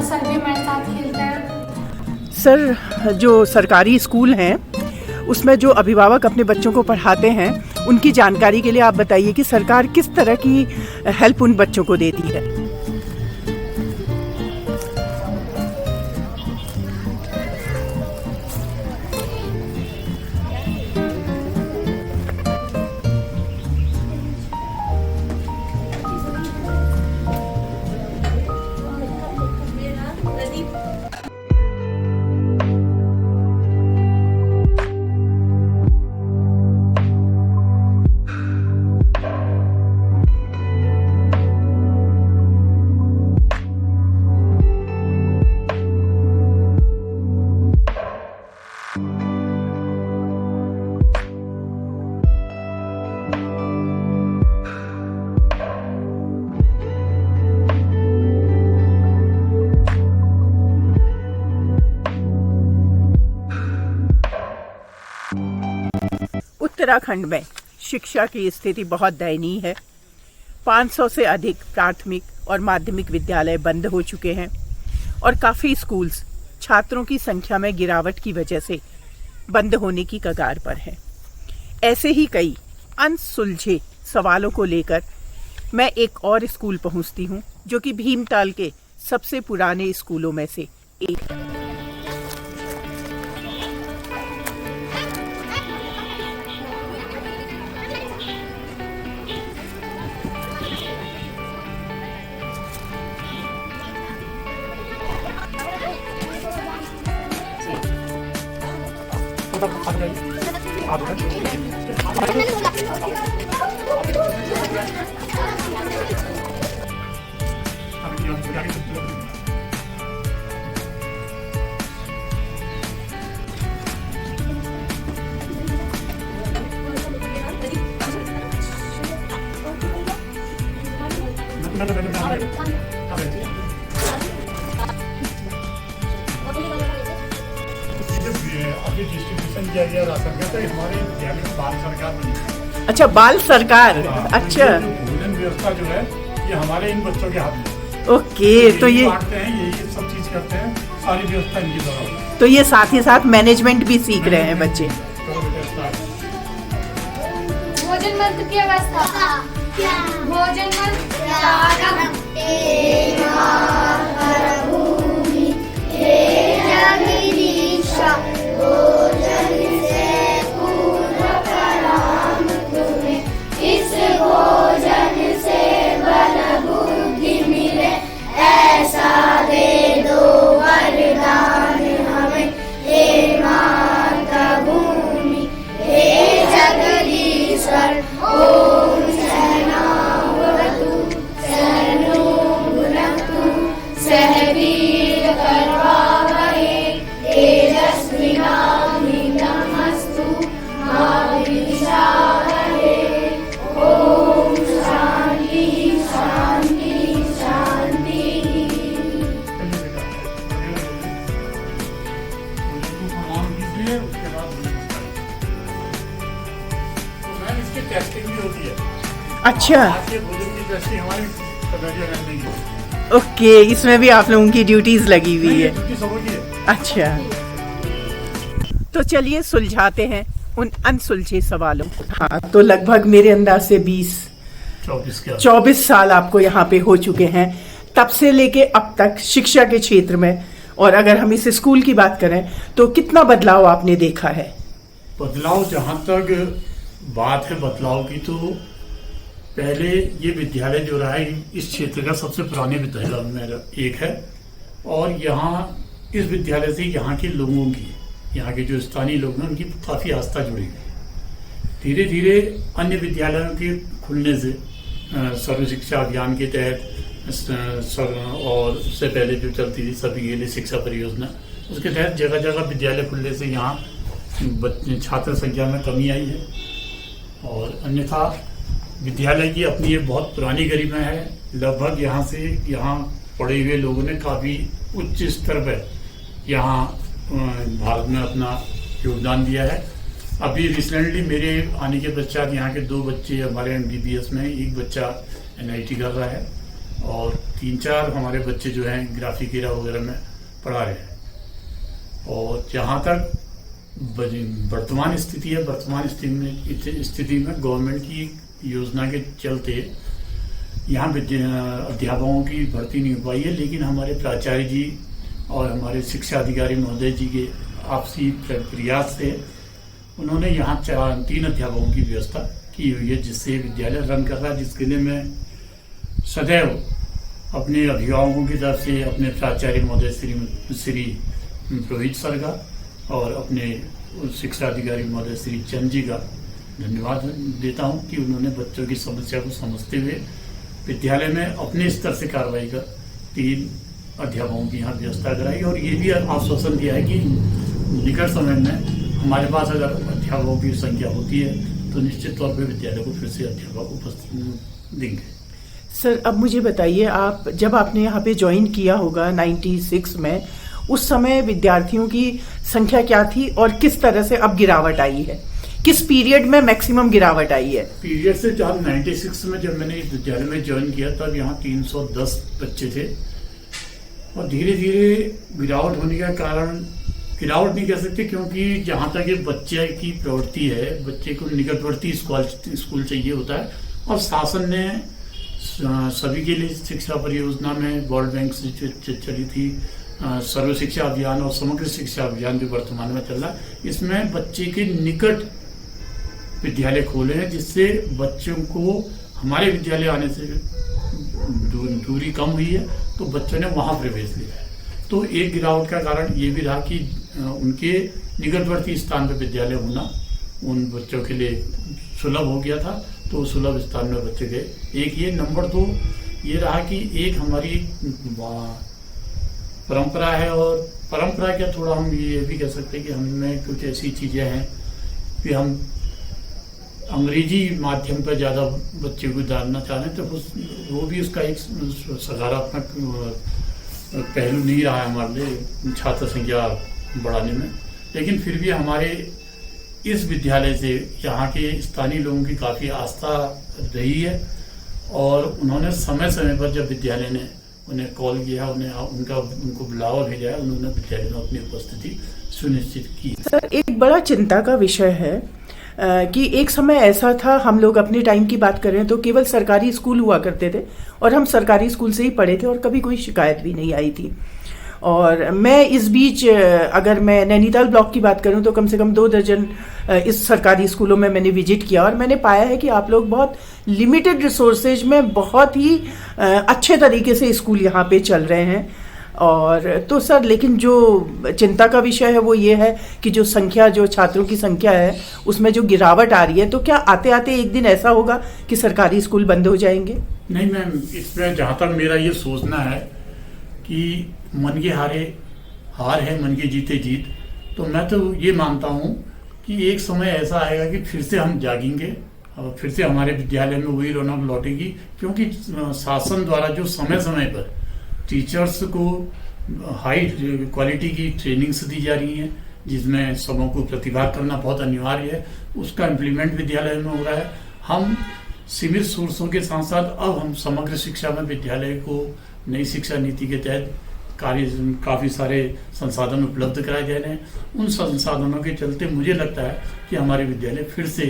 Sir भी हमारे साथ खेलते हैं। सर, जो सरकारी स्कूल हैं उसमें जो अभिभावक अपने बच्चों को पढ़ाते हैं उनकी जानकारी के लिए आप बताइए कि सरकार किस तरह की हेल्प उन बच्चों को देती है। उत्तराखंड में शिक्षा की स्थिति बहुत दयनीय है। 500 से अधिक प्राथमिक और माध्यमिक विद्यालय बंद हो चुके हैं और काफ़ी स्कूल्स छात्रों की संख्या में गिरावट की वजह से बंद होने की कगार पर हैं। ऐसे ही कई अनसुलझे सवालों को लेकर मैं एक और स्कूल पहुंचती हूं, जो कि भीमताल के सबसे पुराने स्कूलों में से एक है। अभी डिस्ट्रीब्यूशन किया गया राशन का, तो हमारे विद्यालय बाल सरकार बनी। अच्छा, बाल सरकार। अच्छा, भोजन व्यवस्था जो है ये हमारे इन बच्चों के हाथ में। ओके, तो ये बांटते हैं, यही सब चीज करते हैं, सारी व्यवस्था इनकी द्वारा। तो ये साथ ही साथ मैनेजमेंट भी सीख रहे हैं बच्चे। भोजन मंत्र की व्यवस्था, भोजन टेस्टिंग भी होती है। अच्छा, आज के भोजन की टेस्टिंग हमारी कमेटियां करने की। ओके, इसमें भी आप लोगों की ड्यूटीज लगी हुई है। ड्यूटी सबों की है। अच्छा, तो चलिए सुलझाते हैं उन अनसुलझे सवालों को। हाँ, तो लगभग मेरे अंदाज से 24 साल आपको यहाँ पे हो चुके हैं, तब से लेके अब तक शिक्षा के क्षेत्र में। और अगर हम इस स्कूल की बात करें तो कितना बदलाव आपने देखा है? बदलाव, जहाँ तक बात है बदलाव की, तो पहले ये विद्यालय जो रहा है इस क्षेत्र का सबसे पुराने विद्यालय में एक है। और यहाँ इस विद्यालय से यहाँ के लोगों की, यहाँ के जो स्थानीय लोग हैं उनकी काफ़ी आस्था जुड़ी हुई। धीरे धीरे अन्य विद्यालयों के खुलने से सर्व शिक्षा अभियान के तहत और उससे पहले जो चलती थी सभी के लिए शिक्षा परियोजना, उसके तहत जगह जगह विद्यालय खुलने से यहाँ छात्र संख्या में कमी आई है। और अन्यथा विद्यालय की अपनी एक बहुत पुरानी गरिमा है। लगभग यहाँ पढ़े हुए लोगों ने काफ़ी उच्च स्तर पर यहाँ भारत में अपना योगदान दिया है। अभी रिसेंटली मेरे आने के पश्चात यहाँ के 2 बच्चे हमारे MBBS में, एक बच्चा NIT कर रहा है। और 3-4 हमारे बच्चे जो हैं ग्राफिक एरा वगैरह में पढ़ा रहे हैं। और जहाँ तक वर्तमान स्थिति है, वर्तमान स्थिति में गवर्नमेंट की योजना के चलते यहाँ अध्यापकों की भर्ती नहीं हो पाई है, लेकिन हमारे प्राचार्य जी और हमारे शिक्षा अधिकारी महोदय जी के आपसी प्रयास से उन्होंने यहाँ 3 अध्यापकों की व्यवस्था की हुई है, जिससे विद्यालय रन कर रहा है, जिसके लिए मैं सदैव अपने अभिभावकों की तरफ से अपने प्राचार्य महोदय श्री रोहित सर का और अपने शिक्षा अधिकारी महोदय श्री चंद जी का धन्यवाद देता हूं कि उन्होंने बच्चों की समस्या को समझते हुए विद्यालय में अपने स्तर से कार्रवाई कर 3 अध्यापकों की यहाँ व्यवस्था कराई और ये भी आश्वासन दिया है कि निकट समय में हमारे पास अगर अध्यापकों की संख्या होती है तो निश्चित तौर पर विद्यालय को फिर से अध्यापक उपस्थित देंगे। सर, अब मुझे बताइए, आप जब आपने यहाँ पे ज्वाइन किया होगा 96 में, उस समय विद्यार्थियों की संख्या क्या थी और किस तरह से अब गिरावट आई है? किस पीरियड में मैक्सिमम गिरावट आई है? पीरियड से जब 96 में जब मैंने इस विद्यालय में ज्वाइन किया तब यहाँ 310 बच्चे थे और धीरे धीरे गिरावट होने का कारण, गिरावट नहीं कह सकते क्योंकि जहाँ तक ये बच्चे की प्रवृत्ति है, बच्चे को निकटवर्ती स्कूल चाहिए होता है और शासन ने सभी के लिए शिक्षा परियोजना में वर्ल्ड बैंक से चली थी सर्व शिक्षा अभियान और समग्र शिक्षा अभियान जो वर्तमान में चल रहा है, इसमें बच्चे के निकट विद्यालय खोले हैं, जिससे बच्चों को हमारे विद्यालय आने से दूरी कम हुई है, तो बच्चों ने वहाँ प्रवेश लिया है। तो एक गिरावट का कारण ये भी रहा कि उनके निकटवर्ती स्थान पर विद्यालय होना उन बच्चों के लिए सुलभ हो गया था, तो सुलभ स्थान में बच्चे गए। एक ये, नंबर 2 ये रहा कि एक हमारी परंपरा है, और परंपरा क्या, थोड़ा हम ये भी कह सकते हैं कि हमें कुछ ऐसी चीज़ें हैं कि हम अंग्रेजी माध्यम पर ज़्यादा बच्चे को डालना चाह रहे हैं, तो वो भी उसका एक सकारात्मक पहलू नहीं रहा है हमारे लिए छात्र संख्या बढ़ाने में। लेकिन फिर भी हमारे इस विद्यालय से यहाँ के स्थानीय लोगों की काफ़ी आस्था रही है और उन्होंने समय समय पर जब विद्यालय ने उन्हें कॉल किया, उनको बुलावा भेजा है, उन्होंने विद्यालय में अपनी उपस्थिति सुनिश्चित की। सर, एक बड़ा चिंता का विषय है कि एक समय ऐसा था, हम लोग अपने टाइम की बात करें तो केवल सरकारी स्कूल हुआ करते थे और हम सरकारी स्कूल से ही पढ़े थे और कभी कोई शिकायत भी नहीं आई थी। और मैं इस बीच अगर मैं नैनीताल ब्लॉक की बात करूं तो कम से कम 2 दर्जन इस सरकारी स्कूलों में मैंने विजिट किया और मैंने पाया है कि आप लोग बहुत लिमिटेड रिसोर्सेज में बहुत ही अच्छे तरीके से स्कूल यहाँ पे चल रहे हैं। और तो सर, लेकिन जो चिंता का विषय है वो ये है कि जो संख्या, जो छात्रों की संख्या है उसमें जो गिरावट आ रही है, तो क्या आते आते एक दिन ऐसा होगा कि सरकारी स्कूल बंद हो जाएंगे? नहीं मैम, इसमें जहाँ तक मेरा ये सोचना है कि मन के हार है, मन के जीते जीत, तो मैं तो ये मानता हूँ कि एक समय ऐसा आएगा कि फिर से हम जागेंगे और फिर से हमारे विद्यालय में वही रौनक लौटेगी, क्योंकि शासन द्वारा जो समय समय पर टीचर्स को हाई क्वालिटी की ट्रेनिंग्स दी जा रही हैं, जिसमें सबों को प्रतिभाग करना बहुत अनिवार्य है, उसका इम्प्लीमेंट विद्यालय में हो रहा है। हम सीमित सोर्सों के साथ साथ अब हम समग्र शिक्षा में विद्यालय को नई शिक्षा नीति के तहत काफ़ी सारे संसाधन उपलब्ध कराए जा रहे हैं। उन संसाधनों के चलते मुझे लगता है कि हमारे विद्यालय फिर से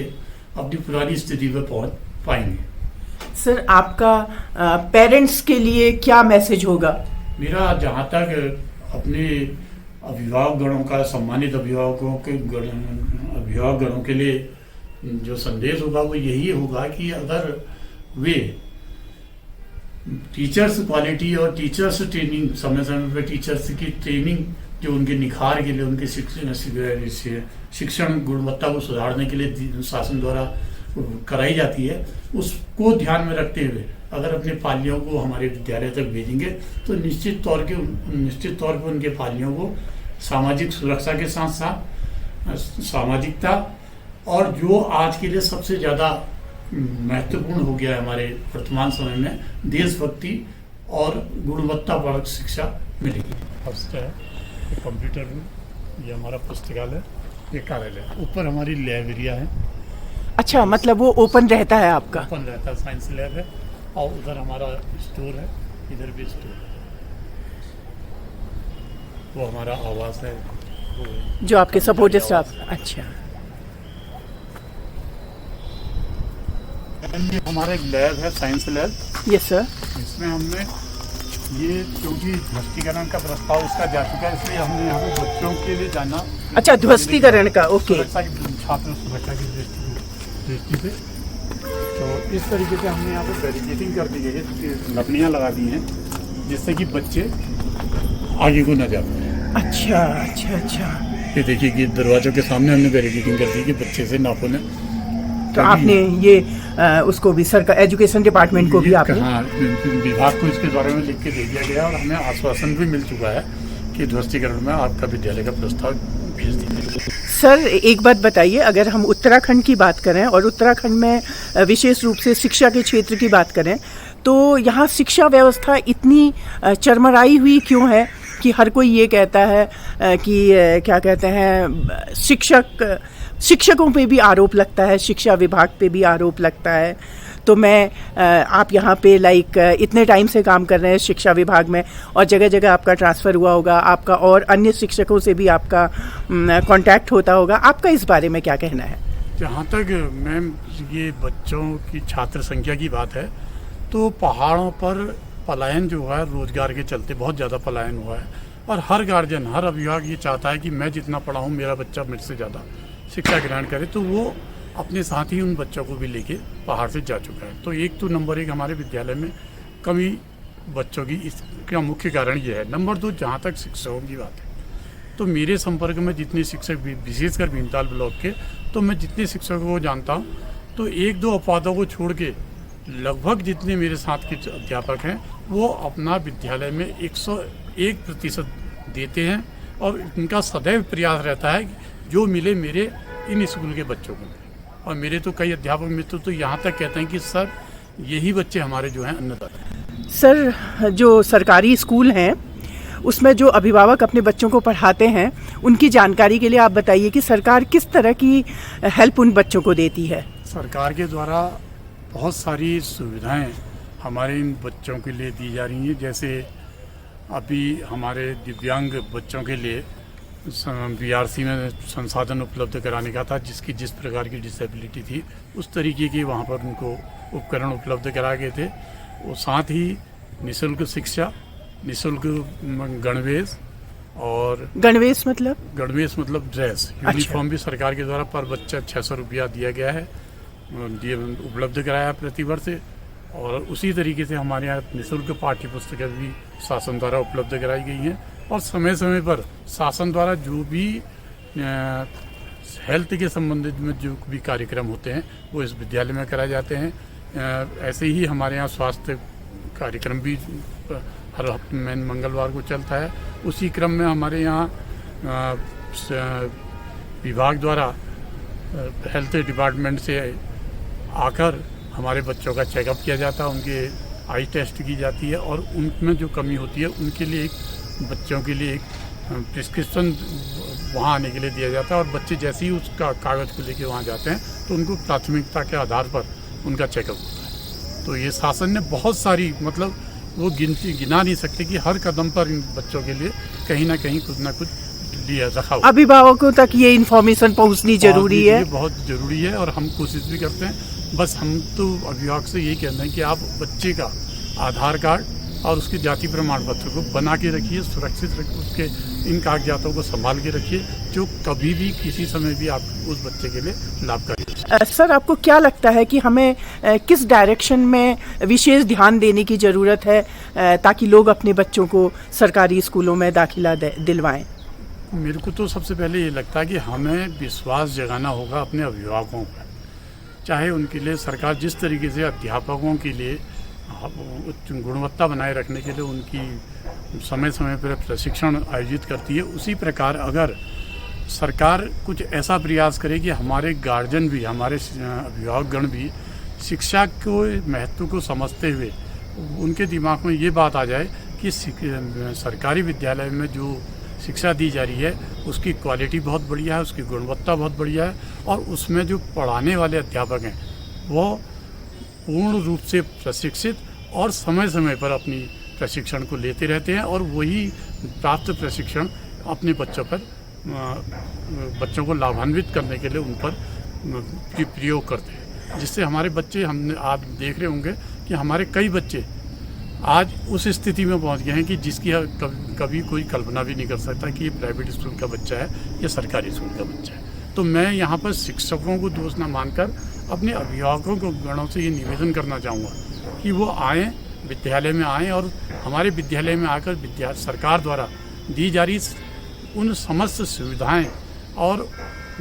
अपनी पुरानी स्थिति पर पहुंच पाएंगे। सर, आपका पेरेंट्स के लिए क्या मैसेज होगा? मेरा जहाँ तक अपने अभिभावक गणों का, सम्मानित अभिभावक गणों के लिए जो संदेश होगा वो यही होगा कि अगर वे टीचर्स क्वालिटी और टीचर्स ट्रेनिंग समय समय पर टीचर्स की ट्रेनिंग जो उनके निखार के लिए, उनके शिक्षण गुणवत्ता को सुधारने के लिए शासन द्वारा कराई जाती है, उसको ध्यान में रखते हुए अगर अपने पालियों को हमारे विद्यालय तक भेजेंगे तो निश्चित तौर पर उनके पालियों को सामाजिक सुरक्षा के साथ साथ सामाजिकता और जो आज के लिए सबसे ज़्यादा महत्वपूर्ण हो गया है हमारे वर्तमान समय में, देशभक्ति और गुणवत्तापरक शिक्षा मिलेगी। फर्स्ट है कंप्यूटर रूम, ये हमारा पुस्तकालय, ये कार्यालय, ऊपर हमारी लाइब्रेरिया है। अच्छा, मतलब वो ओपन रहता है आपका? ओपन रहता है, साइंस लैब है और उधर हमारा स्टोर है, इधर भी स्टोर है। वो हमारा आवास है, वो जो आपके सपोर्ट स्टाफ। अच्छा, ये हमारा एक लैब है, साइंस लैब। Yes sir. इसमें हमने ये, क्योंकि ध्वस्तीकरण का प्रस्ताव इसका जा चुका है, इसलिए हमने यहाँ पे बच्चों के लिए जाना। अच्छा, ध्वस्तीकरण का, ओके। सुरक्षा की, छात्र सुरक्षा की दृष्टि से, तो इस तरीके से हमने यहाँ पे बैरिकेडिंग कर दी गई है, लकड़ियाँ लगा दी हैं, जिससे कि बच्चे आगे को न जा पाए। अच्छा अच्छा अच्छा। ये देखिए कि दरवाजों के सामने हमने बैरिकेडिंग कर दी कि बच्चे से ना खोलें। तो आपने ये उसको भी सरकार, एजुकेशन डिपार्टमेंट को भी आपने? हाँ, विभाग को इसके बारे में लिख के दे दिया गया और हमें आश्वासन भी मिल चुका है कि ध्वस्तीकरण में आपका विद्यालय का प्रस्ताव भेज दीजिए। सर एक बात बताइए, अगर हम उत्तराखंड की बात करें और उत्तराखंड में विशेष रूप से शिक्षा के क्षेत्र की बात करें, तो यहाँ शिक्षा व्यवस्था इतनी चरमराई हुई क्यों है कि हर कोई ये कहता है कि क्या कहते हैं, शिक्षकों पे भी आरोप लगता है, शिक्षा विभाग पे भी आरोप लगता है। तो मैं आप यहाँ पे इतने टाइम से काम कर रहे हैं शिक्षा विभाग में और जगह जगह आपका ट्रांसफ़र हुआ होगा, आपका और अन्य शिक्षकों से भी आपका कांटेक्ट होता होगा, आपका इस बारे में क्या कहना है? जहाँ तक मैम ये बच्चों की छात्र संख्या की बात है, तो पहाड़ों पर पलायन जो हुआ है रोजगार के चलते बहुत ज़्यादा पलायन हुआ है, और हर गार्जियन, हर अभिभावक ये चाहता है कि मैं जितना पढ़ा हूँ मेरा बच्चा मेरे से ज़्यादा शिक्षा ग्रहण करे, तो वो अपने साथ ही उन बच्चों को भी लेके पहाड़ से जा चुका है। तो एक तो नंबर एक हमारे विद्यालय में कमी बच्चों की, इसका मुख्य कारण ये है। नंबर दो, जहाँ तक शिक्षकों की बात है, तो मेरे संपर्क में जितने शिक्षक, विशेषकर भीमताल ब्लॉक के, तो मैं जितने शिक्षकों को जानता हूँ, तो एक दो अपवादों को छोड़ के लगभग जितने मेरे साथ के अध्यापक हैं वो अपना विद्यालय में 101% देते हैं, और उनका सदैव प्रयास रहता है कि जो मिले मेरे इन स्कूल के बच्चों को। और मेरे तो कई अध्यापक मित्र तो यहाँ तक कहते हैं कि सर यही बच्चे हमारे जो हैं अन्नदाता। सर जो सरकारी स्कूल हैं उसमें जो अभिभावक अपने बच्चों को पढ़ाते हैं, उनकी जानकारी के लिए आप बताइए कि सरकार किस तरह की हेल्प उन बच्चों को देती है? सरकार के द्वारा बहुत सारी सुविधाएं हमारे इन बच्चों के लिए दी जा रही हैं। जैसे अभी हमारे दिव्यांग बच्चों के लिए बीआरसी में संसाधन उपलब्ध कराने का था, जिसकी जिस प्रकार की डिसेबिलिटी थी उस तरीके की वहाँ पर उनको उपकरण उपलब्ध कराए गए थे। वो साथ ही निःशुल्क शिक्षा, निःशुल्क गणवेश, और गणवेश मतलब ड्रेस, यूनिफॉर्म भी सरकार के द्वारा पर बच्चा 600 रुपया दिया गया है, उपलब्ध कराया प्रतिवर्ष। और उसी तरीके से हमारे यहाँ निःशुल्क पाठ्य पुस्तकें भी शासन द्वारा उपलब्ध कराई गई हैं, और समय समय पर शासन द्वारा जो भी हेल्थ के संबंधित में जो भी कार्यक्रम होते हैं वो इस विद्यालय में कराए जाते हैं। ऐसे ही हमारे यहाँ स्वास्थ्य कार्यक्रम भी हर मंगलवार को चलता है। उसी क्रम में हमारे यहाँ विभाग द्वारा हेल्थ डिपार्टमेंट से आकर हमारे बच्चों का चेकअप किया जाता है, उनके आई टेस्ट की जाती है, और उनमें जो कमी होती है उनके लिए बच्चों के लिए एक प्रिस्क्रिप्शन वहाँ आने के लिए दिया जाता है, और बच्चे जैसे ही उसका कागज़ को लेके वहाँ जाते हैं तो उनको प्राथमिकता के आधार पर उनका चेकअप होता है। तो ये शासन ने बहुत सारी, मतलब वो गिना नहीं सकते कि हर कदम पर इन बच्चों के लिए कहीं ना कहीं कुछ ना कुछ लिया रखा हुआ। अभिभावकों तक ये इन्फॉर्मेशन पहुँचनी जरूरी है, बहुत ज़रूरी है, और हम कोशिश भी करते हैं। बस हम तो अभिभावक से यही कहते हैं कि आप बच्चे का आधार कार्ड और उसके जाति प्रमाण पत्र को बना के रखिए, सुरक्षित रखिए, उसके इन कागजातों को संभाल के रखिए, जो कभी भी किसी समय भी आप उस बच्चे के लिए लाभकारी है। सर आपको क्या लगता है कि हमें किस डायरेक्शन में विशेष ध्यान देने की ज़रूरत है ताकि लोग अपने बच्चों को सरकारी स्कूलों में दाखिला दिलवाएं? मेरे को तो सबसे पहले ये लगता है कि हमें विश्वास जगाना होगा अपने अभिभावकों पर। चाहे उनके लिए सरकार जिस तरीके से अध्यापकों के लिए गुणवत्ता बनाए रखने के लिए उनकी समय समय पर प्रशिक्षण आयोजित करती है, उसी प्रकार अगर सरकार कुछ ऐसा प्रयास करे कि हमारे गार्जियन भी, हमारे अभिभावकगण भी शिक्षा को महत्व को समझते हुए उनके दिमाग में ये बात आ जाए कि सरकारी विद्यालय में जो शिक्षा दी जा रही है उसकी क्वालिटी बहुत बढ़िया है, उसकी गुणवत्ता बहुत बढ़िया है, और उसमें जो पढ़ाने वाले अध्यापक हैं वो पूर्ण रूप से प्रशिक्षित और समय समय पर अपनी प्रशिक्षण को लेते रहते हैं और वही प्राप्त प्रशिक्षण अपने बच्चों को लाभान्वित करने के लिए उन पर प्रयोग करते हैं, जिससे हमारे बच्चे, हमने आप देख रहे होंगे कि हमारे कई बच्चे आज उस स्थिति में पहुंच गए हैं कि जिसकी कभी कोई कल्पना भी नहीं कर सकता कि ये प्राइवेट स्कूल का बच्चा है या सरकारी स्कूल का बच्चा है। तो मैं यहाँ पर शिक्षकों को दोष न मानकर अपने अभिभावकों को गणों से ये निवेदन करना चाहूँगा कि वो आएँ, विद्यालय में आएँ और हमारे विद्यालय में आकर सरकार द्वारा दी जा रही उन समस्त सुविधाएं और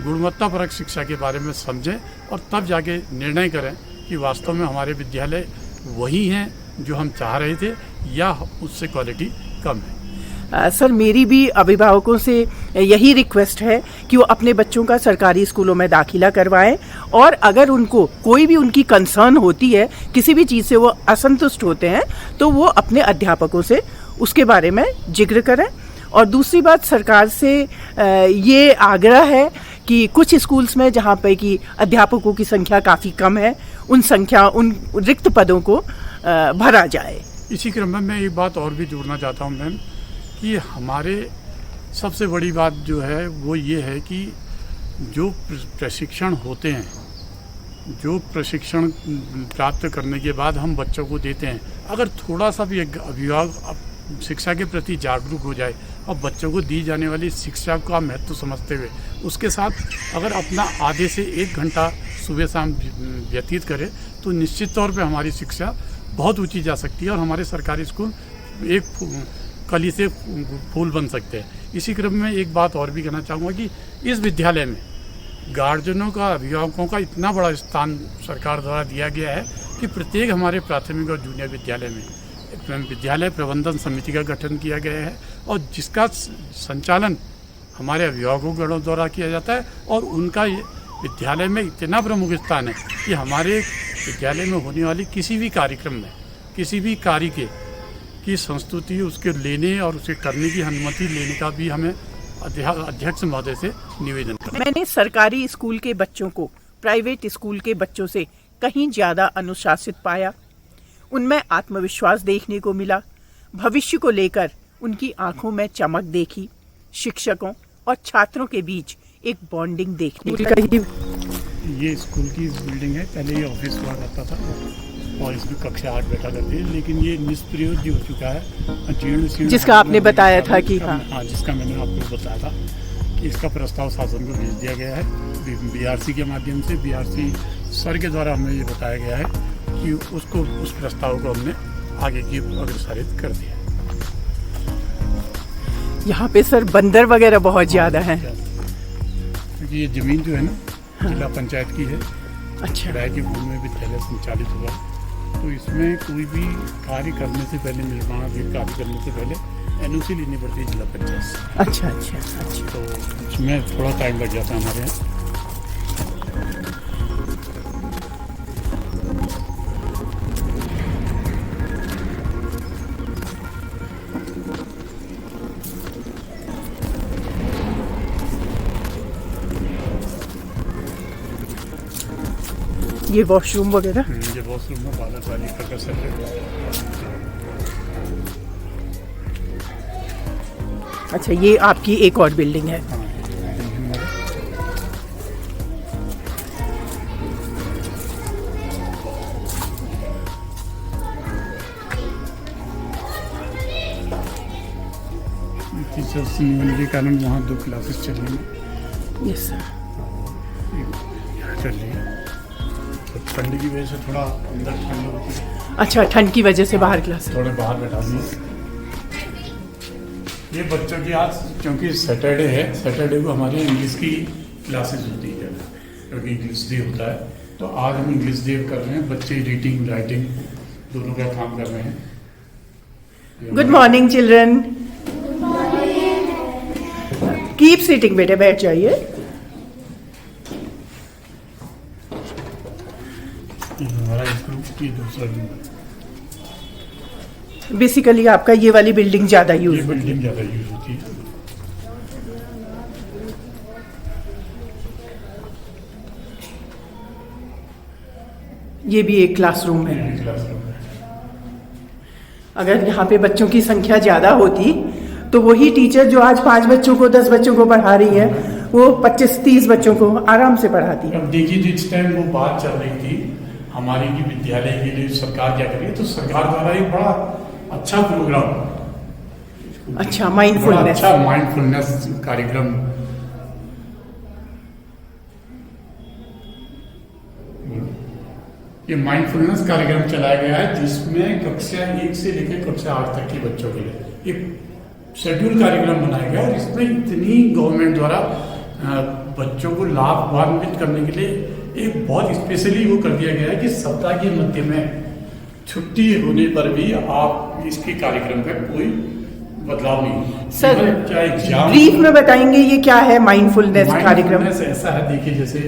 गुणवत्तापरक शिक्षा के बारे में समझें और तब जाके निर्णय करें कि वास्तव में हमारे विद्यालय वही हैं जो हम चाह रहे थे या उससे क्वालिटी कम है। सर, मेरी भी अभिभावकों से यही रिक्वेस्ट है कि वो अपने बच्चों का सरकारी स्कूलों में दाखिला करवाएं और अगर उनको कोई भी उनकी कंसर्न होती है, किसी भी चीज़ से वो असंतुष्ट होते हैं, तो वो अपने अध्यापकों से उसके बारे में जिक्र करें। और दूसरी बात, सरकार से ये आग्रह है कि कुछ स्कूल्स में जहाँ पे कि अध्यापकों की संख्या काफ़ी कम है, उन रिक्त पदों को भरा जाए। इसी क्रम में मैं एक बात और भी जोड़ना चाहता हूँ मैम, कि हमारे सबसे बड़ी बात जो है वो ये है कि जो प्रशिक्षण होते हैं, जो प्रशिक्षण प्राप्त करने के बाद हम बच्चों को देते हैं, अगर थोड़ा सा भी अभिभावक शिक्षा के प्रति जागरूक हो जाए और बच्चों को दी जाने वाली शिक्षा का महत्व समझते हुए उसके साथ अगर अपना आधे से 1 घंटा सुबह शाम व्यतीत करे, तो निश्चित तौर पे हमारी शिक्षा बहुत ऊंची जा सकती है और हमारे सरकारी स्कूल एक कली से फूल बन सकते हैं। इसी क्रम में एक बात और भी कहना चाहूँगा कि इस विद्यालय में गार्जियनों का, अभिभावकों का इतना बड़ा स्थान सरकार द्वारा दिया गया है कि प्रत्येक हमारे प्राथमिक और जूनियर विद्यालय में विद्यालय प्रबंधन समिति का गठन किया गया है और जिसका संचालन हमारे अभिभावकों गणों द्वारा किया जाता है और उनका विद्यालय में इतना प्रमुख स्थान है कि हमारे विद्यालय में होने वाली किसी भी कार्यक्रम में, किसी भी कार्य की संस्तुति उसके लेने और उसे करने की अनुमति लेने का भी हमें अध्यक्ष महोदय से निवेदन किया। मैंने सरकारी स्कूल के बच्चों को प्राइवेट स्कूल के बच्चों से कहीं ज़्यादा अनुशासित पाया। उनमें आत्मविश्वास देखने को मिला, भविष्य को लेकर उनकी आंखों में चमक देखी, शिक्षकों और छात्रों के बीच एक बॉन्डिंग देखने को मिली। ये स्कूल की बिल्डिंग है, पहले ये ऑफिस हुआ करता था और इसमें कक्षा 8 बैठा करती है, लेकिन ये निष्प्रयोज्य हो चुका है, जीर्ण, जिसका आपने बताया था कि हाँ, जिसका मैंने आपको बताया था कि इसका प्रस्ताव शासन को भेज दिया गया है बीआरसी के माध्यम से। बीआरसी सर के द्वारा हमें ये बताया गया है कि उस प्रस्ताव को हमने आगे की अग्रसारित कर दिया। यहाँ पे सर बंदर वगैरह बहुत ज़्यादा हैं, क्योंकि ये ज़मीन जो है ना जिला पंचायत की है। अच्छा। किराए की भूमि में विद्यालय संचालित हुआ, तो इसमें कोई भी कार्य करने से पहले, निर्माण कार्य करने से पहले एनओसी लेनी पड़ती है जिला पंचायत से। अच्छा अच्छा अच्छा। तो उसमें थोड़ा टाइम लग जाता है हमारे यहाँ। ये वॉशरूम वगैरह, ये वॉशरूम में बालक बालिका का सेट है। अच्छा, ये आपकी एक और बिल्डिंग है। हाँ, टीचर्स यूनियन के कारण वहाँ 2 क्लासेस चल रही हैं। Yes sir. चल रही है, तो ठंड की वजह से थोड़ा अंदर ठंड होती है। अच्छा, ठंड की वजह से बाहर क्लास। थोड़े बाहर बैठा दिए। ये बच्चों की आज, क्योंकि सैटरडे है, सैटरडे को हमारे इंग्लिश की क्लासेस होती है, क्योंकि इंग्लिश डे होता है, तो आज हम इंग्लिश डे कर रहे हैं। बच्चे रीडिंग राइटिंग दोनों का काम कर रहे हैं। Good morning children. Keep sitting बेटे, बैठ जाइए। हमारा ग्रुप की दूसरा रूम है। बेसिकली आपका ये वाली बिल्डिंग ज़्यादा यूज, ये बिल्डिंग ज़्यादा यूज होती है। ये भी एक क्लासरूम है। ये क्लासरूम है। अगर यहाँ पे बच्चों की संख्या ज़्यादा होती तो वही टीचर जो आज 5 बच्चों को 10 बच्चों को पढ़ा रही है वो 25-30 बच्चों को आराम से पढ़ाती है। अब देखिए जिस टाइम वो बात चल रही थी हमारी की विद्यालय के लिए सरकार क्या कर रही है, तो सरकार द्वारा एक बड़ा अच्छा प्रोग्राम, अच्छा माइंडफुलनेस, अच्छा माइंडफुलनेस कार्यक्रम ये माइंडफुलनेस कार्यक्रम चलाया गया है जिसमें कक्षा 1 से लेकर कक्षा 8 तक के बच्चों के लिए एक शेड्यूल कार्यक्रम बनाया गया और इसमें इतनी गवर्नमेंट द्वारा बच्चों को लाभान्वित करने के लिए एक बहुत स्पेशली वो कर दिया गया है कि सप्ताह के मध्य में छुट्टी होने पर भी आप इसके कार्यक्रम का कोई बदलाव नहीं। सर क्या एग्जाम ब्रीफ में बताएंगे ये क्या है माइंडफुलनेस कार्यक्रम? ऐसा है, देखिए जैसे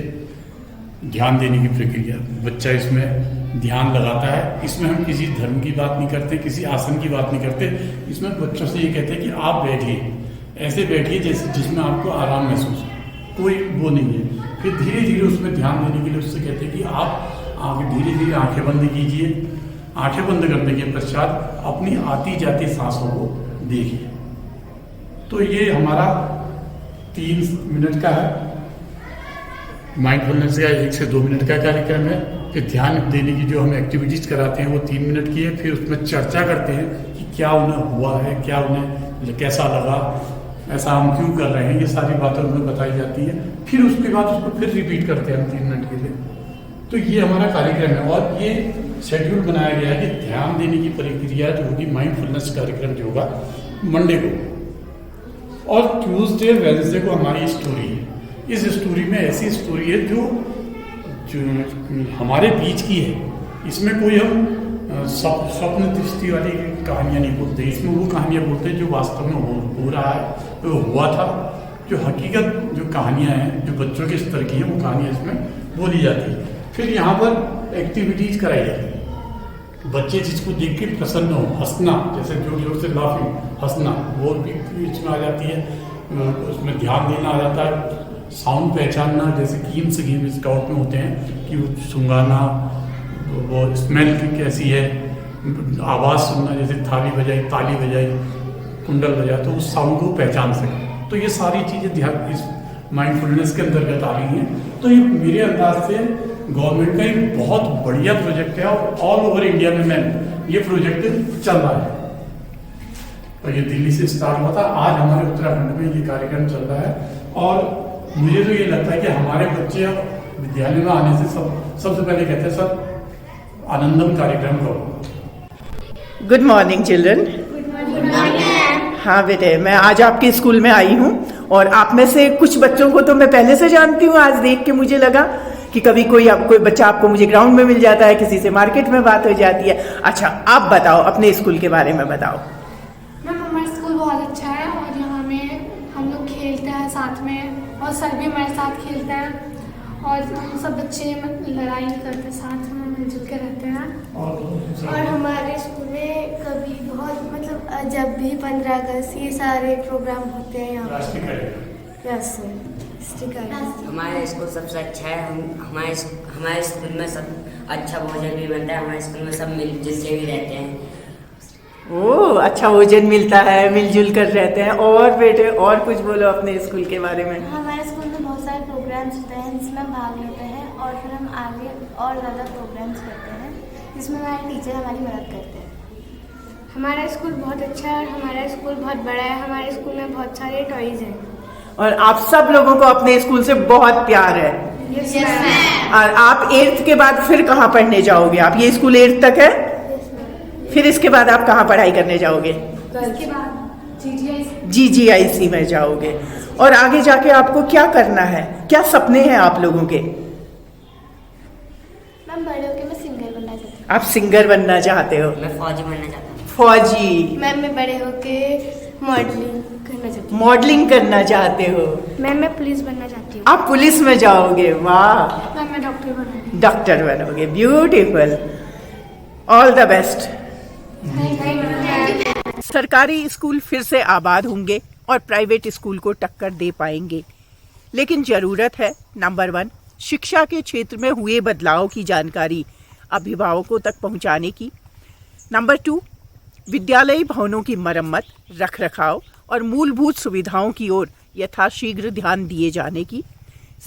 ध्यान देने की प्रक्रिया, बच्चा इसमें ध्यान लगाता है। इसमें हम किसी धर्म की बात नहीं करते, किसी आसन की बात नहीं करते। इसमें बच्चों से ये कहते हैं कि आप बैठिए, ऐसे बैठिए जैसे जिसमें आपको आराम महसूस हो, कोई वो नहीं है। फिर धीरे धीरे उसमें ध्यान देने के लिए उससे कहते हैं कि आप धीरे धीरे आंखें बंद कीजिए। आंखें बंद करने के पश्चात अपनी आती जाती सांसों को देखिए। तो ये हमारा 3 मिनट का है माइंडफुलनेस का, 1 से 2 मिनट का कार्यक्रम है। फिर ध्यान देने की जो हम एक्टिविटीज कराते हैं वो 3 मिनट की है। फिर उसमें चर्चा करते हैं कि क्या उन्हें हुआ है, क्या उन्हें कैसा लगा, ऐसा हम क्यों कर रहे हैं, ये सारी बातें उन्हें बताई जाती है। फिर उसके बाद उसको फिर रिपीट करते हैं हम 3 मिनट के लिए। तो ये हमारा कार्यक्रम है और ये शेड्यूल बनाया गया है कि ध्यान देने की प्रक्रिया जो होगी माइंडफुलनेस कार्यक्रम जो होगा मंडे को, और ट्यूसडे वेडनेसडे को हमारी स्टोरी है। इस स्टोरी में ऐसी स्टोरी है जो हमारे बीच की है। इसमें कोई हम स्वप्न दृष्टि वाली कहानियां नहीं बोलते, इसमें वो कहानियां बोलते हैं जो वास्तव में हो रहा है, जो हुआ था, जो हकीकत जो कहानियां हैं जो बच्चों के स्तर की हैं वो कहानियां इसमें बोली जाती है। फिर यहाँ पर एक्टिविटीज कराई जाती है, बच्चे जिसको देख के प्रसन्न हो, हंसना, जैसे जोर जोर से लाफिंग, हंसना, वो भी इसमें आ जाती है। उसमें ध्यान देना आ जाता है, साउंड पहचानना, जैसे गेम्स स्काउट में होते हैं कि वो सुंगाना, वो स्मेल कैसी है, आवाज़ सुनना, जैसे थाली बजाई, ताली बजाई, कुंडल बजाई, तो उस साउंड को पहचान सकें। तो ये सारी चीज़ें ध्यान इस माइंडफुलनेस के अंतर्गत आ रही हैं। तो ये मेरे अंदाज से गवर्नमेंट का एक बहुत बढ़िया प्रोजेक्ट है और ऑल ओवर इंडिया में ये प्रोजेक्ट चल रहा है। और ये दिल्ली से स्टार्ट हुआ था, आज हमारे उत्तराखंड में ये कार्यक्रम चल रहा है। और मुझे तो ये लगता है कि हमारे बच्चे विद्यालय में आने से सबसे पहले कहते हैं सर आनंदम कार्यक्रम करो। Good morning children. हाँ बेटे, मैं आज आपके स्कूल में आई हूँ और आप में से कुछ बच्चों को तो मैं पहले से जानती हूँ। आज देख के मुझे लगा कि कभी कोई बच्चा आपको मुझे ग्राउंड में मिल जाता है, किसी से मार्केट में बात हो जाती है। अच्छा, आप बताओ, अपने स्कूल के बारे में बताओ। मैम हमारा स्कूल बहुत अच्छा है और यहाँ में हम लोग खेलते हैं साथ में और सर भी हमारे साथ खेलते हैं और हम सब बच्चे लड़ाई नहीं करते, साथ में मिलजुल के रहते हैं। और हमारे स्कूल में कभी बहुत मतलब जब भी 15 अगस्त ये सारे प्रोग्राम होते हैं यहाँ हमारा स्कूल सबसे अच्छा है। हमारे स्कूल में सब अच्छा भोजन भी बनता है। हमारे स्कूल में सब मिलजुल के भी रहते हैं। ओह, अच्छा भोजन मिलता है, मिलजुल कर रहते हैं। और बेटे और कुछ बोलो अपने स्कूल के बारे में। हमारे स्कूल में बहुत सारे प्रोग्राम्स होते हैं जिसमें हम भाग लेते हैं और फिर हम आगे और ज़्यादा प्रोग्राम्स करते हैं जिसमें हमारे टीचर हमारी मदद करते हैं। हमारा स्कूल बहुत अच्छा है और हमारा स्कूल बहुत बड़ा है। हमारे स्कूल में बहुत सारे टॉयज हैं और आप सब लोगों को अपने स्कूल से बहुत प्यार है। Yes ma'am. और आप 8th के बाद फिर कहाँ पढ़ने जाओगे? आप ये स्कूल 8th तक है, फिर इसके बाद आप कहाँ पढ़ाई करने जाओगे? इसके बाद GGIC में जाओगे। और आगे जाके आपको क्या करना है, क्या सपने हैं आप लोगों के? मैम बड़े होकर मैं सिंगर बनना चाहती हूँ। आप सिंगर बनना चाहते हो? मैं फौजी बनना चाहता हूँ। फौजी। मैम मैं बड़े होकर मॉडलिंग करना चाहती हूँ। मॉडलिंग करना चाहते हो? मैम मैं पुलिस बनना चाहती हूँ। आप पुलिस में जाओगे? वाह। मैम मैं डॉक्टर बनूंगी। डॉक्टर बनोगे, ब्यूटीफुल, ऑल द बेस्ट। सरकारी स्कूल फिर से आबाद होंगे और प्राइवेट स्कूल को टक्कर दे पाएंगे, लेकिन जरूरत है नंबर 1 शिक्षा के क्षेत्र में हुए बदलाव की जानकारी अभिभावकों तक पहुंचाने की। नंबर 2, विद्यालयी भवनों की मरम्मत, रखरखाव और मूलभूत सुविधाओं की ओर यथाशीघ्र ध्यान दिए जाने की।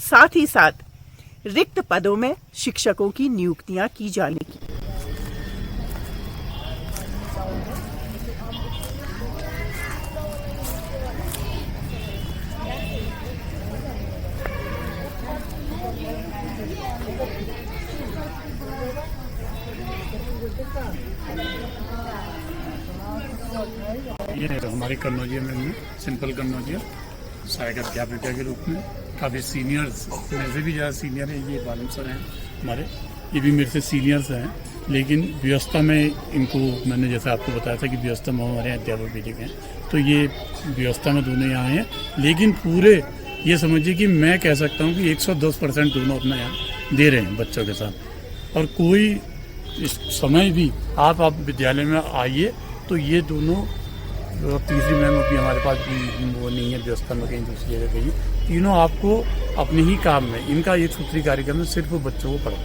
साथ ही साथ रिक्त पदों में शिक्षकों की नियुक्तियां की जाने की। ये हमारे कन्नौजिया में सिंपल कन्नौजिया सहायक अध्यापिका के रूप में काफ़ी सीनियर्स, मेरे से भी ज़्यादा सीनियर हैं। ये बालम सर हैं हमारे, ये भी मेरे से सीनियर्स हैं, लेकिन व्यवस्था में इनको मैंने जैसे आपको बताया था कि व्यवस्था में हमारे यहाँ अध्यापक भेजे गए हैं, तो ये व्यवस्था में दोनों यहाँ हैं। लेकिन पूरे ये समझिए कि मैं कह सकता हूँ कि 110% दोनों अपना यहाँ दे रहे हैं बच्चों के साथ। और कोई इस समय भी आप विद्यालय में आइए तो ये दोनों, तीसरी मैम अभी हमारे पास वो नहीं है व्यवस्था में, कहीं दूसरी जगह गई, तीनों आपको अपने ही काम में, इनका एक सूत्री कार्यक्रम में सिर्फ बच्चों को पढ़ाओ।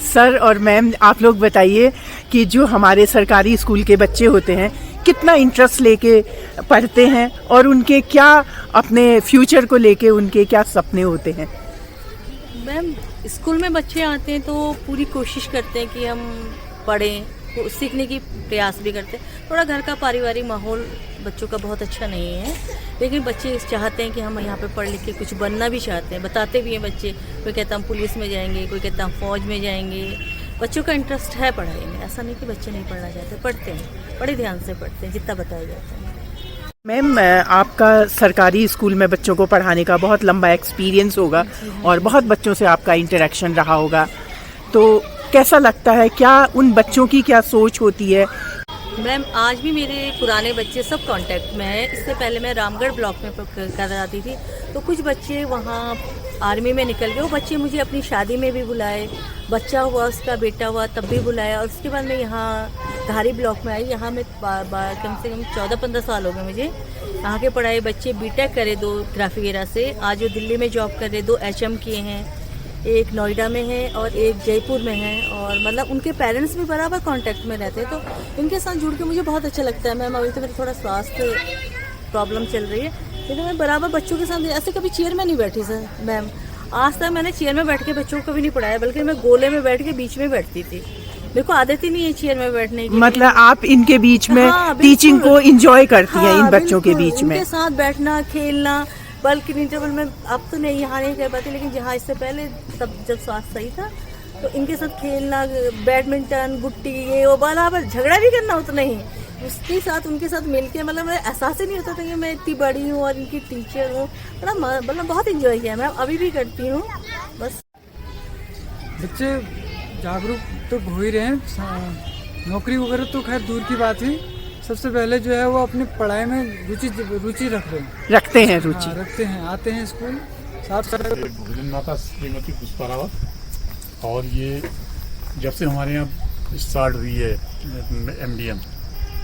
सर और मैम, आप लोग बताइए कि जो हमारे सरकारी स्कूल के बच्चे होते हैं कितना इंटरेस्ट लेके पढ़ते हैं और उनके क्या अपने फ्यूचर को लेके उनके क्या सपने होते हैं? मैम, स्कूल में बच्चे आते हैं तो पूरी कोशिश करते हैं कि हम पढ़ें, सीखने की प्रयास भी करते हैं। थोड़ा घर का पारिवारिक माहौल बच्चों का बहुत अच्छा नहीं है, लेकिन बच्चे चाहते हैं कि हम यहाँ पे पढ़ लिख के कुछ बनना भी चाहते हैं, बताते भी हैं बच्चे। कोई कहता हम पुलिस में जाएंगे, कोई कहता हम फौज में जाएंगे। बच्चों का इंटरेस्ट है पढ़ाई में, ऐसा नहीं कि बच्चे नहीं पढ़ना चाहते, पढ़ते हैं, बड़े ध्यान से पढ़ते हैं जितना बताया जाता है। मैम, आपका सरकारी स्कूल में बच्चों को पढ़ाने का बहुत लंबा एक्सपीरियंस होगा और बहुत बच्चों से आपका इंटरेक्शन रहा होगा, तो कैसा लगता है, क्या उन बच्चों की क्या सोच होती है? मैम, आज भी मेरे पुराने बच्चे सब कांटेक्ट में हैं। इससे पहले मैं रामगढ़ ब्लॉक में कराती थी, तो कुछ बच्चे वहाँ आर्मी में निकल गए। वो बच्चे मुझे अपनी शादी में भी बुलाए, बच्चा हुआ, उसका बेटा हुआ तब भी बुलाया। और उसके बाद मैं यहाँ धारी ब्लॉक में आई। यहाँ में कम से कम 14-15 साल हो गए मुझे। यहाँ के पढ़ाए बच्चे बीटेक करे 2 ग्राफिक एरा से, आज वो दिल्ली में जॉब कर रहे, 2 HM किए हैं, एक नोएडा में है और एक जयपुर में है। और मतलब उनके पेरेंट्स भी बराबर कांटेक्ट में रहते हैं, तो इनके साथ जुड़ के मुझे बहुत अच्छा लगता है। मैम, अभी तो मेरी थोड़ा स्वास्थ्य प्रॉब्लम चल रही है, लेकिन मैं बराबर बच्चों के साथ ऐसे कभी चेयर में नहीं बैठी सर मैम। आज तक मैंने चेयर में बैठ के बच्चों को कभी नहीं पढ़ाया, बल्कि मैं गोले में बैठ के बीच में बैठती थी। मेरे को आदत ही नहीं है चेयर में बैठने की। मतलब आप इनके बीच में टीचिंग को एंजॉय करती हैं, इन बच्चों के बीच में? उनके साथ बैठना, खेलना, बल्कि इंटरवल में अब तो नहीं, यहाँ नहीं कर पाती, लेकिन जहाँ इससे पहले तब जब स्वास्थ्य सही था तो इनके साथ खेलना, बैडमिंटन, गुट्टी, ये वो, बराबर झगड़ा भी करना उतना ही उसके साथ, उनके साथ मिलके। मतलब मुझे एहसास ही नहीं होता था कि मैं इतनी बड़ी हूँ और इनकी टीचर हूँ। मतलब बहुत इंजॉय किया मैं, अभी भी करती हूँ। बस बच्चे जागरूक तो हो ही रहे हैं, नौकरी वगैरह तो खैर दूर की बात है। सबसे पहले जो है वो अपनी पढ़ाई में रुचि रखते हैं रुचि रखते हैं, आते हैं स्कूल साथ। भोजन माता श्रीमती पुष्पा रावत, और ये जब से हमारे यहाँ स्टार्ट हुई है MDM,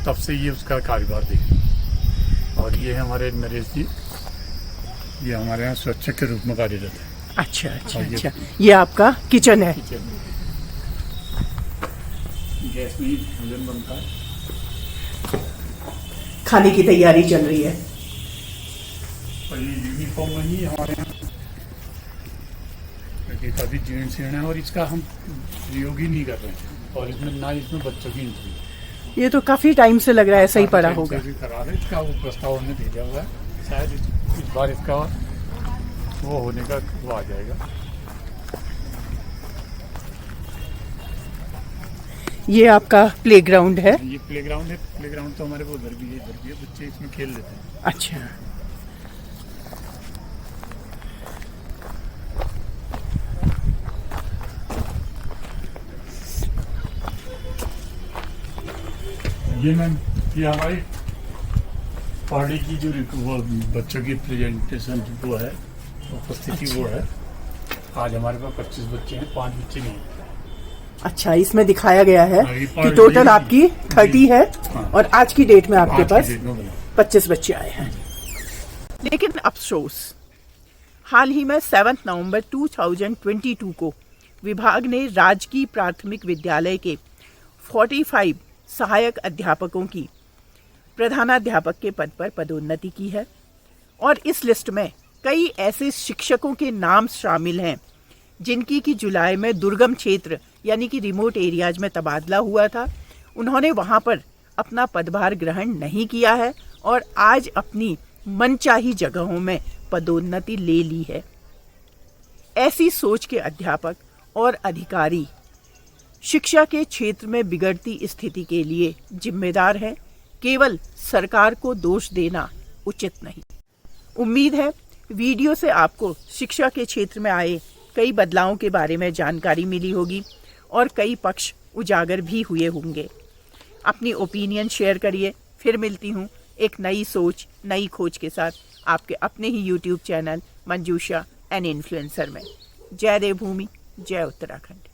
तब से ये उसका कारोबार देखिए। और ये हमारे नरेश जी, ये हमारे यहाँ स्वच्छक के रूप में कार्यरत है। अच्छा अच्छा अच्छा, ये आपका किचन है? गैस में ही भोजन बनता है, खाने की तैयारी चल रही है। और ये यूनिफॉर्म में ही हमारे यहाँ काफ़ी जीर्ण शीर्ण है, और इसका हम प्रयोग ही नहीं कर रहे हैं, और इसमें ना इसमें बच्चों की एंट्री। ये तो काफी टाइम से लग रहा है, सही पड़ा होगा। खराब है, इसका वो प्रस्ताव हमने भेजा हुआ है, शायद इस बार इसका वो होने का वो आ जाएगा। ये आपका प्लेग्राउंड है? ये प्लेग्राउंड है। प्लेग्राउंड तो हमारे वो उधर भी है, इधर भी है, बच्चे इसमें खेल लेते हैं। अच्छा, ये मैम, ये हमारी पढ़ाई की जो वो बच्चों की प्रेजेंटेशन वो है, उपस्थिति वो है। आज हमारे पास 25 बच्चे हैं, 5 बच्चे नहीं। अच्छा, इसमें दिखाया गया है कि टोटल आपकी 30 है। हाँ। और आज की डेट में आपके पास 25 बच्चे आए हैं। लेकिन अफसोस, हाल ही में 7 नवंबर 2022 को विभाग ने राजकीय प्राथमिक विद्यालय के 45 सहायक अध्यापकों की प्रधानाध्यापक के पद पर पदोन्नति की है और इस लिस्ट में कई ऐसे शिक्षकों के नाम शामिल हैं जिनकी कि जुलाई में दुर्गम क्षेत्र यानी कि रिमोट एरियाज में तबादला हुआ था। उन्होंने वहां पर अपना पदभार ग्रहण नहीं किया है और आज अपनी मनचाही जगहों में पदोन्नति ले ली है। ऐसी सोच के अध्यापक और अधिकारी शिक्षा के क्षेत्र में बिगड़ती स्थिति के लिए जिम्मेदार हैं। केवल सरकार को दोष देना उचित नहीं। उम्मीद है वीडियो से आपको शिक्षा के क्षेत्र में आए कई बदलावों के बारे में जानकारी मिली होगी और कई पक्ष उजागर भी हुए होंगे। अपनी ओपिनियन शेयर करिए। फिर मिलती हूँ एक नई सोच नई खोज के साथ आपके अपने ही YouTube channel Manjusha an influencer में। जय देवभूमि, जय उत्तराखंड।